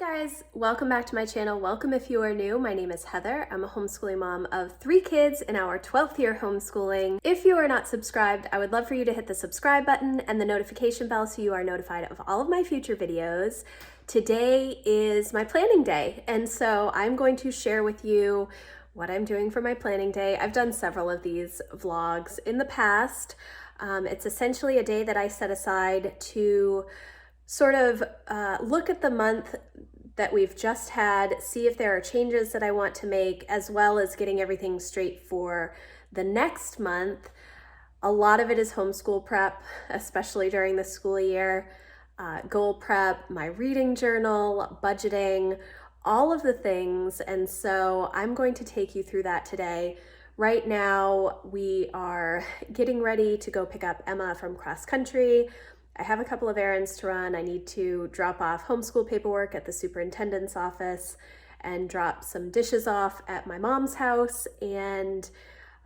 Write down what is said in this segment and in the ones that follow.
Guys, welcome back to my channel. Welcome if you are new. My name is Heather. I'm a homeschooling mom of 3 kids in our 12th year homeschooling. If you are not subscribed, I would love for you to hit the subscribe button and the notification bell so you are notified of all of my future videos. Today is my planning day, and so I'm going to share with you what I'm doing for my planning day. I've done several of these vlogs in the past. It's essentially a day that I set aside to sort of look at the month that we've just had, see if there are changes that I want to make, as well as getting everything straight for the next month. A lot of it is homeschool prep, especially during the school year, goal prep, my reading journal, budgeting, all of the things. And so I'm going to take you through that today. Right now, we are getting ready to go pick up Emma from cross country. I have a couple of errands to run. I need to drop off homeschool paperwork at the superintendent's office and drop some dishes off at my mom's house. And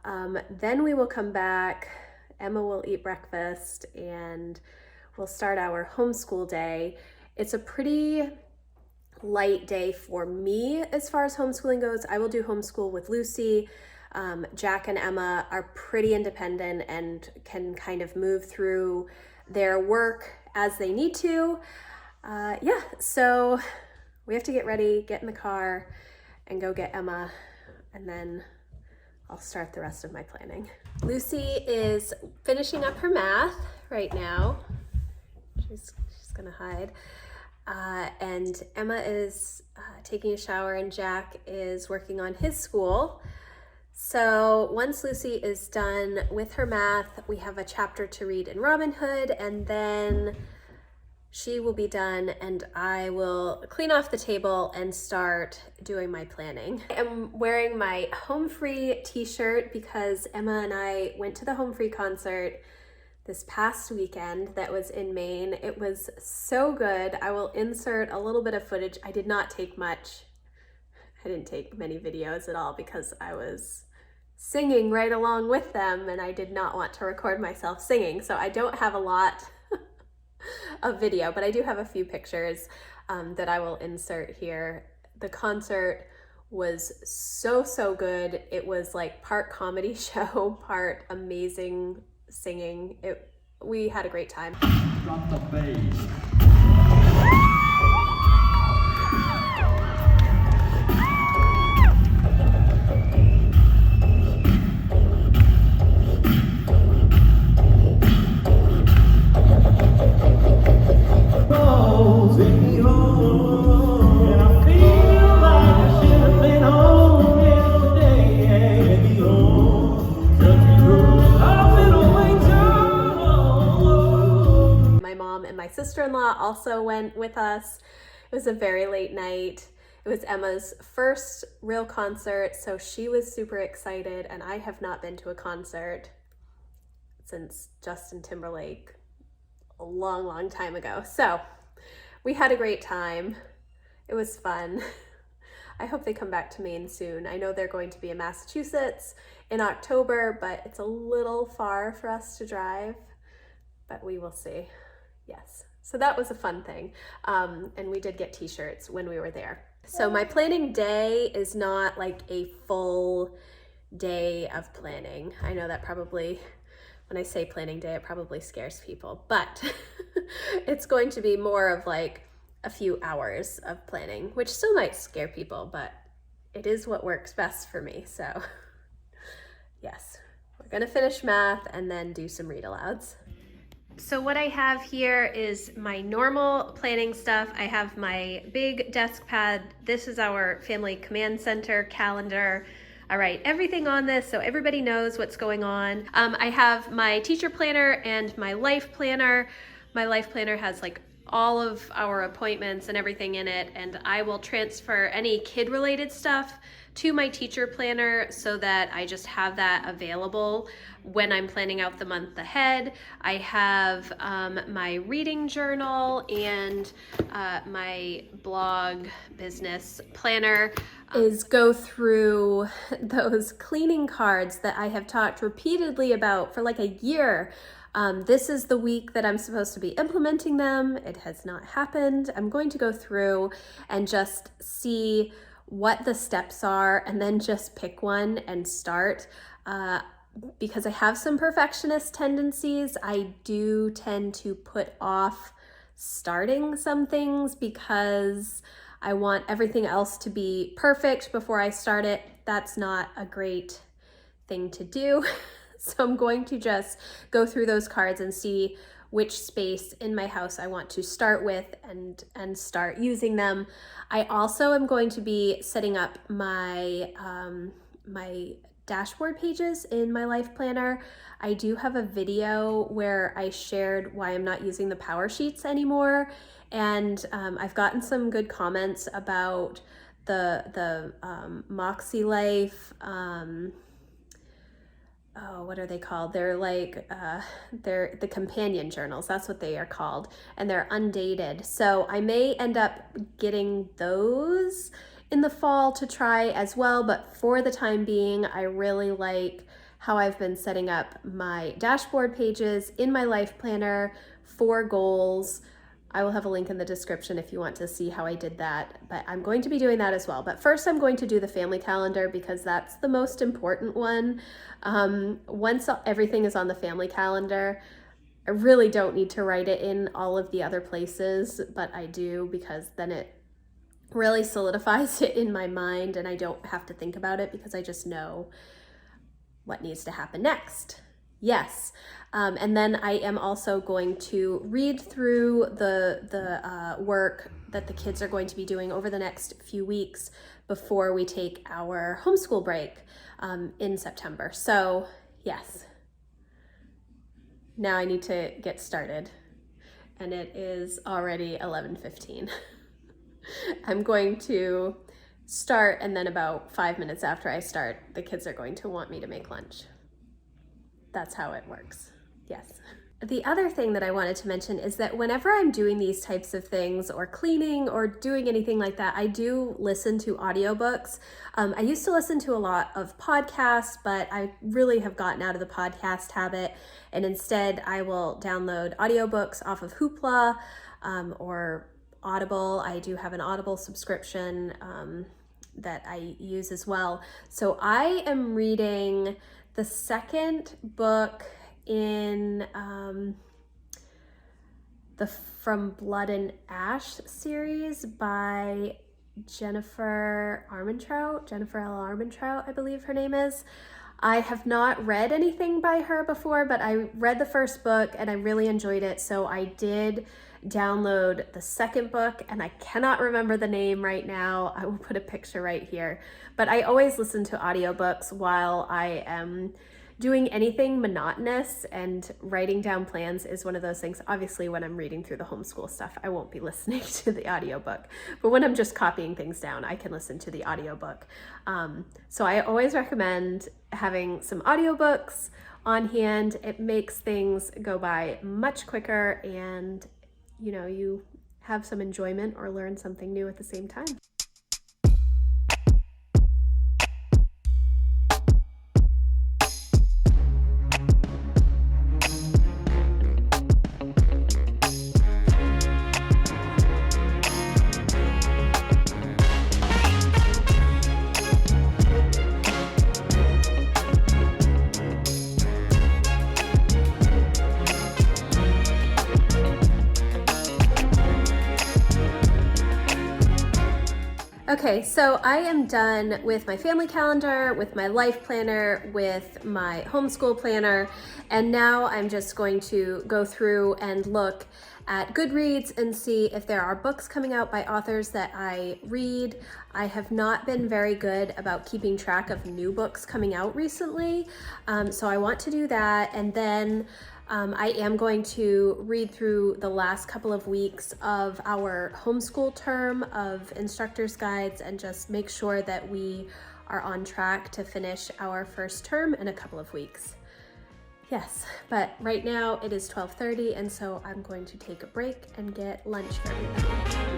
then we will come back. Emma will eat breakfast and we'll start our homeschool day. It's a pretty light day for me as far as homeschooling goes. I will do homeschool with Lucy. Jack and Emma are pretty independent and can kind of move through their work as they need to. So we have to get ready, get in the car, and go get Emma, and then I'll start the rest of my planning. Lucy is finishing up her math right now. She's gonna hide. And Emma is taking a shower, and Jack is working on his school. So once Lucy is done with her math, we have a chapter to read in Robin Hood, and then she will be done and I will clean off the table and start doing my planning. I'm wearing my Home Free t-shirt because Emma and I went to the Home Free concert this past weekend that was in Maine. It was so good. I will insert a little bit of footage. I did not take much. I didn't take many videos at all because I was singing right along with them and I did not want to record myself singing. So I don't have a lot of video, but I do have a few pictures that I will insert here. The concert was so good. It was like part comedy show, part amazing singing. We had a great time. Drop the bass. My sister-in-law also went with us. It was a very late night. It was Emma's first real concert, so she was super excited, and I have not been to a concert since Justin Timberlake a long time ago. So we had a great time. It was fun. I hope they come back to Maine soon. I know they're going to be in Massachusetts in October, but it's a little far for us to drive, but we will see. Yes, so that was a fun thing. And we did get t-shirts when we were there. So my planning day is not like a full day of planning. I know that probably, when I say planning day, it probably scares people, but it's going to be more of like a few hours of planning, which still might scare people, but it is what works best for me. So yes, we're gonna finish math and then do some read alouds. So what I have here is my normal planning stuff. I have my big desk pad. This is our family command center calendar. I write everything on this so everybody knows what's going on. I have my teacher planner and my life planner. My life planner has like all of our appointments and everything in it, and I will transfer any kid-related stuff to my teacher planner so that I just have that available when I'm planning out the month ahead. I have my reading journal and my blog business planner. Is go through those cleaning cards that I have talked repeatedly about for like a year. This is the week that I'm supposed to be implementing them. It has not happened. I'm going to go through and just see what the steps are and then just pick one and start. Because I have some perfectionist tendencies, I do tend to put off starting some things because I want everything else to be perfect before I start it. That's not a great thing to do. So I'm going to just go through those cards and see which space in my house I want to start with and start using them. I also am going to be setting up my my dashboard pages in my life planner. I do have a video where I shared why I'm not using the power sheets anymore, and I've gotten some good comments about the Moxie Life. What are they called? They're like they're the companion journals. That's what they are called, and they're undated. So I may end up getting those in the fall to try as well, but for the time being, I really like how I've been setting up my dashboard pages in my life planner for goals. I will have a link in the description if you want to see how I did that, but I'm going to be doing that as well. But first I'm going to do the family calendar because that's the most important one. Once everything is on the family calendar, I really don't need to write it in all of the other places, but I do because then it really solidifies it in my mind and I don't have to think about it because I just know what needs to happen next. Yes. And then I am also going to read through the work that the kids are going to be doing over the next few weeks before we take our homeschool break in September. So yes, now I need to get started and it is already 11:15. I'm going to start, and then about 5 minutes after I start, the kids are going to want me to make lunch. That's how it works. Yes. The other thing that I wanted to mention is that whenever I'm doing these types of things or cleaning or doing anything like that, I do listen to audiobooks. I used to listen to a lot of podcasts, but I really have gotten out of the podcast habit, and instead I will download audiobooks off of Hoopla or Audible. I do have an Audible subscription that I use as well. So I am reading the second book in the From Blood and Ash series by Jennifer L. Armentrout, I believe her name is. I have not read anything by her before, but I read the first book and I really enjoyed it. So I did download the second book and I cannot remember the name right now. I will put a picture right here. But I always listen to audiobooks while I am doing anything monotonous, and writing down plans is one of those things. Obviously, when I'm reading through the homeschool stuff, I won't be listening to the audiobook. But when I'm just copying things down, I can listen to the audiobook. So I always recommend having some audiobooks on hand. It makes things go by much quicker, and you have some enjoyment or learn something new at the same time. Okay, so I am done with my family calendar, with my life planner, with my homeschool planner, and now I'm just going to go through and look at Goodreads and see if there are books coming out by authors that I read. I have not been very good about keeping track of new books coming out recently, so I want to do that, and then I am going to read through the last couple of weeks of our homeschool term of instructor's guides and just make sure that we are on track to finish our first term in a couple of weeks. Yes, but right now it is 12:30, and so I'm going to take a break and get lunch for everybody.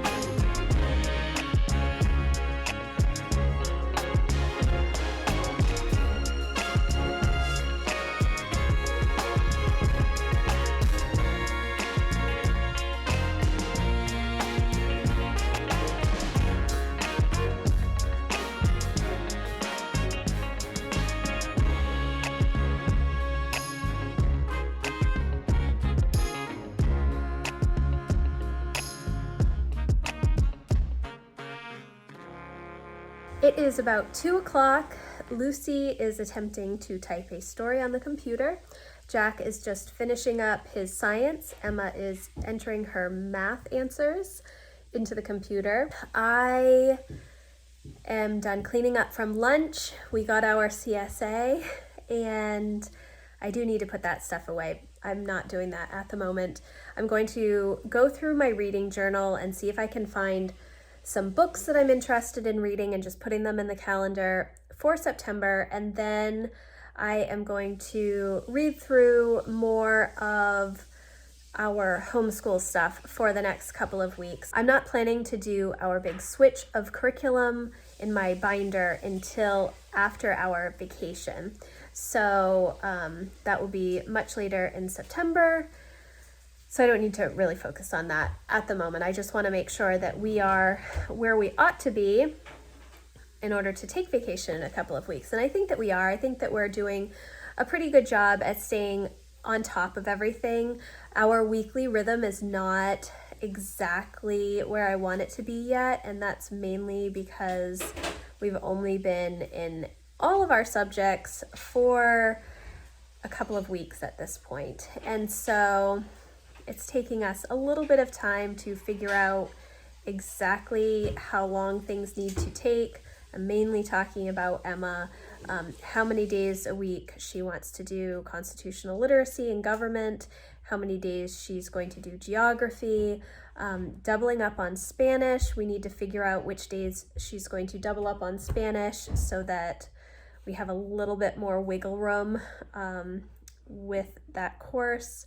It is about 2 o'clock. Lucy is attempting to type a story on the computer. Jack is just finishing up his science. Emma is entering her math answers into the computer. I am done cleaning up from lunch. We got our CSA, and I do need to put that stuff away. I'm not doing that at the moment. I'm going to go through my reading journal and see if I can find some books that I'm interested in reading and just putting them in the calendar for September. And then I am going to read through more of our homeschool stuff for the next couple of weeks. I'm not planning to do our big switch of curriculum in my binder until after our vacation. So that will be much later in September. So I don't need to really focus on that at the moment. I just want to make sure that we are where we ought to be in order to take vacation in a couple of weeks. And I think that we are. I think that we're doing a pretty good job at staying on top of everything. Our weekly rhythm is not exactly where I want it to be yet, and that's mainly because we've only been in all of our subjects for a couple of weeks at this point. And so it's taking us a little bit of time to figure out exactly how long things need to take. I'm mainly talking about Emma, how many days a week she wants to do constitutional literacy and government, how many days she's going to do geography, doubling up on Spanish. We need to figure out which days she's going to double up on Spanish so that we have a little bit more wiggle room with that course.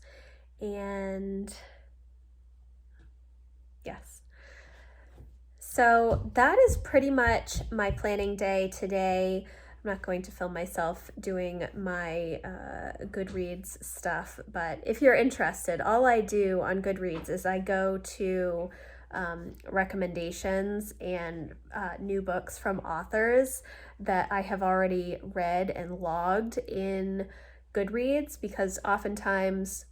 And yes, so that is pretty much my planning day today. I'm not going to film myself doing my Goodreads stuff, but if you're interested, all I do on Goodreads is I go to recommendations and new books from authors that I have already read and logged in Goodreads, because oftentimes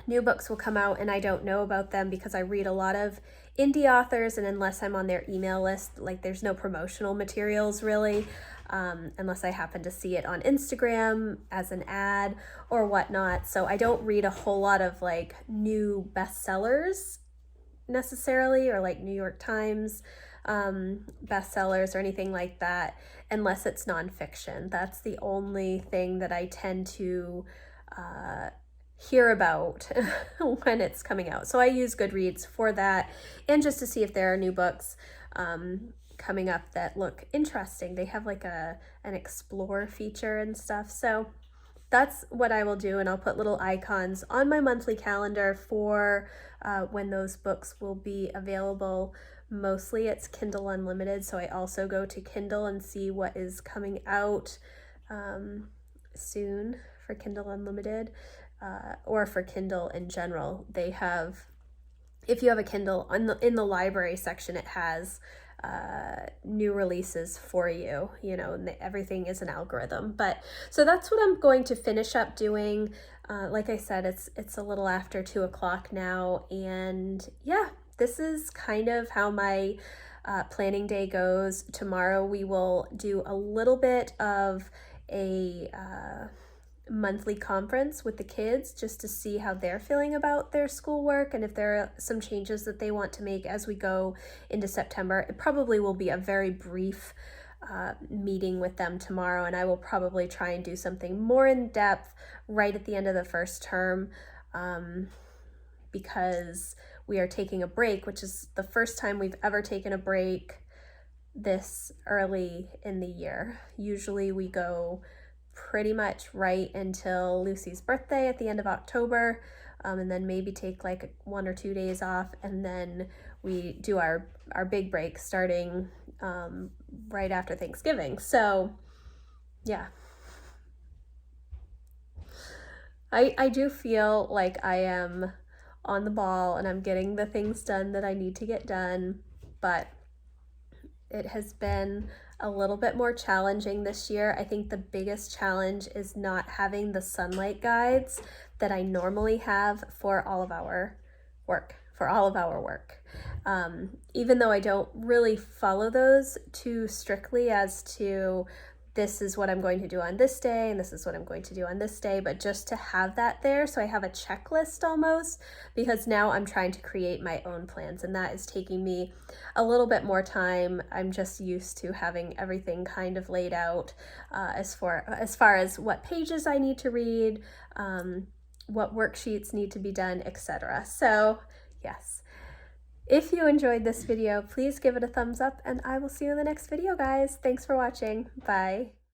new books will come out and I don't know about them because I read a lot of indie authors, and unless I'm on their email list, like there's no promotional materials really, unless I happen to see it on Instagram as an ad or whatnot. So I don't read a whole lot of like new bestsellers necessarily, or like New York Times bestsellers or anything like that, unless it's nonfiction. That's the only thing that I tend to hear about when it's coming out. So I use Goodreads for that, and just to see if there are new books coming up that look interesting. They have like an explore feature and stuff. So that's what I will do, and I'll put little icons on my monthly calendar for when those books will be available. Mostly it's Kindle Unlimited, so I also go to Kindle and see what is coming out soon for Kindle Unlimited. Or for Kindle in general. They have, if you have a Kindle, in the library section, it has new releases for you, and everything is an algorithm. But so that's what I'm going to finish up doing. Like I said, it's a little after 2 o'clock now, and yeah, this is kind of how my planning day goes. Tomorrow we will do a little bit of a monthly conference with the kids just to see how they're feeling about their schoolwork and if there are some changes that they want to make as we go into September. It probably will be a very brief meeting with them tomorrow, and I will probably try and do something more in depth right at the end of the first term because we are taking a break, which is the first time we've ever taken a break this early in the year. Usually we go pretty much right until Lucy's birthday at the end of October, and then maybe take like 1 or 2 days off, and then we do our big break starting right after Thanksgiving. So yeah, I do feel like I am on the ball and I'm getting the things done that I need to get done, but it has been a little bit more challenging this year. I think the biggest challenge is not having the sunlight guides that I normally have for all of our work. even though I don't really follow those too strictly as to this is what I'm going to do on this day and this is what I'm going to do on this day, but just to have that there so I have a checklist almost, because now I'm trying to create my own plans and that is taking me a little bit more time. I'm just used to having everything kind of laid out as far as what pages I need to read, what worksheets need to be done, etc. So yes. If you enjoyed this video, please give it a thumbs up and I will see you in the next video, guys. Thanks for watching. Bye.